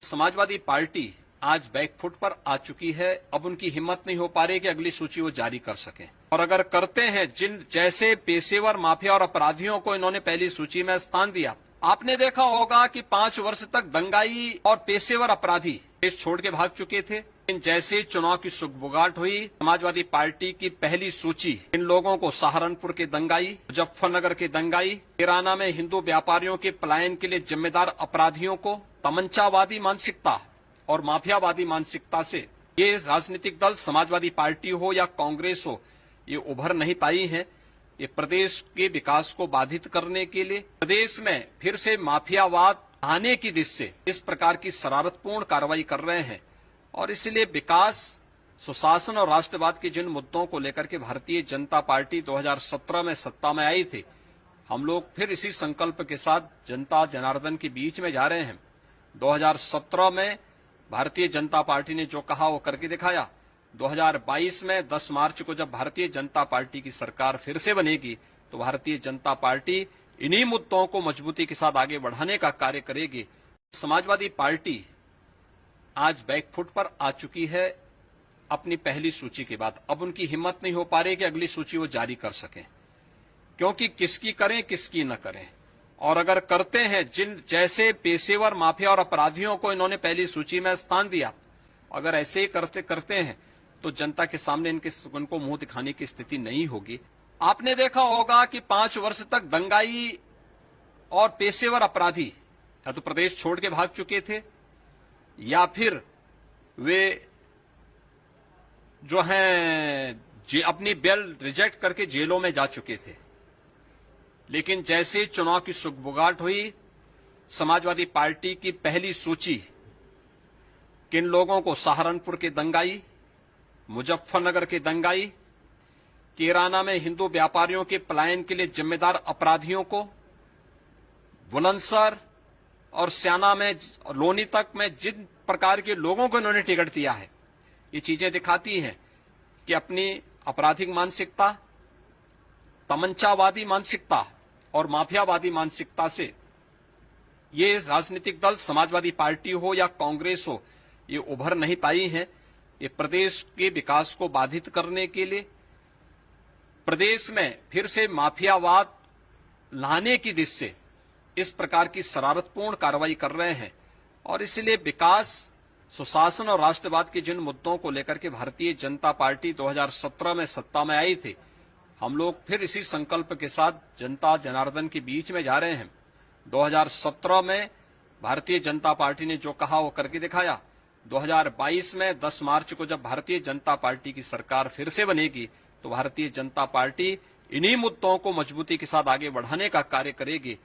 Samajwadi party आज back foot पर आ चुकी है। अब उनकी हिम्मत नहीं हो पा रही कि अगली सूची वो जारी कर सके, और अगर करते हैं, जिन जैसे पेशेवर माफिया और अपराधियों को इन्होंने पहली सूची में स्थान दिया। आपने देखा होगा कि 5 वर्ष तक दंगाई और पेशेवर अपराधी देश छोड़ के भाग चुके थे। इन जैसे चुनाव की सुगबुगाहट हुई, समाजवादी पार्टी की पहली सूची इन लोगों को सहारनपुर के दंगाई, मुजफ्फरनगर के दंगाई, किराना में हिंदू व्यापारियों के पलायन के लिए जिम्मेदार अपराधियों को, तमंचावादी मानसिकता और माफियावादी मानसिकता से ये राजनीतिक दल समाजवादी पार्टी हो या कांग्रेस हो, ये उभर नहीं पाई हैं। ये प्रदेश के विकास को बाधित करने के लिए प्रदेश में फिर से माफियावाद आने की दिशा से इस प्रकार की शरारतपूर्ण कार्रवाई कर रहे हैं। और इसलिए विकास, सुशासन और राष्ट्रवाद के जिन मुद्दों को लेकर के भारतीय जनता पार्टी 2017 में सत्ता में आई थी, हम लोग फिर इसी संकल्प के साथ जनता जनार्दन के बीच में जा रहे हैं। 2017 में भारतीय जनता पार्टी ने जो कहा वो करके दिखाया। 2022 में 10 मार्च को जब भारतीय जनता पार्टी की सरकार फिर से बनेगी, तो भारतीय जनता पार्टी इन्हीं मुद्दों को मजबूती के साथ आगे बढ़ाने का कार्य करेगी। समाजवादी पार्टी आज बैकफुट पर आ चुकी है अपनी पहली सूची के बाद। अब उनकी हिम्मत नहीं हो पा रही कि अगली सूची वो जारी कर सकें, क्योंकि किसकी करें किसकी न करें। और अगर करते हैं, जिन जैसे पेशेवर माफिया और अपराधियों को इन्होंने पहली सूची में स्थान दिया, अगर ऐसे ही करते हैं तो जनता के सामने उनको मुंह दिखाने की स्थिति नहीं होगी। आपने देखा होगा कि 5 वर्ष तक दंगाई और पेशेवर अपराधी या तो प्रदेश छोड़ के भाग चुके थे, या फिर वे जो हैं अपनी बेल रिजेक्ट करके जेलों में जा चुके थे। लेकिन जैसे चुनाव की सुगबुगाहट हुई, समाजवादी पार्टी की पहली सूची किन लोगों को सहारनपुर के दंगाई, मुजफ्फरनगर के दंगाई, किराना में हिंदू व्यापारियों के पलायन के लिए जिम्मेदार अपराधियों को, बुलंदशहर और स्याना में, लोनी तक में जिन प्रकार के लोगों को इन्होंने टिकट दिया है, ये चीजें दिखाती हैं कि अपनी आपराधिक मानसिकता, तमंचावादी मानसिकता और माफियावादी मानसिकता से ये राजनीतिक दल समाजवादी पार्टी हो या कांग्रेस हो, ये उभर नहीं पाई हैं। ये प्रदेश के विकास को बाधित करने के लिए प्रदेश में फिर से माफियावाद लाने की दिशा से इस प्रकार की शरारतपूर्ण कार्रवाई कर रहे हैं। और इसलिए विकास, सुशासन और राष्ट्रवाद के जिन मुद्दों को लेकर के भारतीय जनता पार्टी 2017 में सत्ता में आई थी, हम लोग फिर इसी संकल्प के साथ जनता जनार्दन के बीच में जा रहे हैं। 2017 में भारतीय जनता पार्टी ने जो कहा वो करके दिखाया। 2022 में 10 मार्च को जब भारतीय जनता पार्टी की सरकार फिर से बनेगी, तो भारतीय जनता पार्टी इन्हीं मुद्दों को मजबूती के साथ आगे बढ़ाने का कार्य करेगी।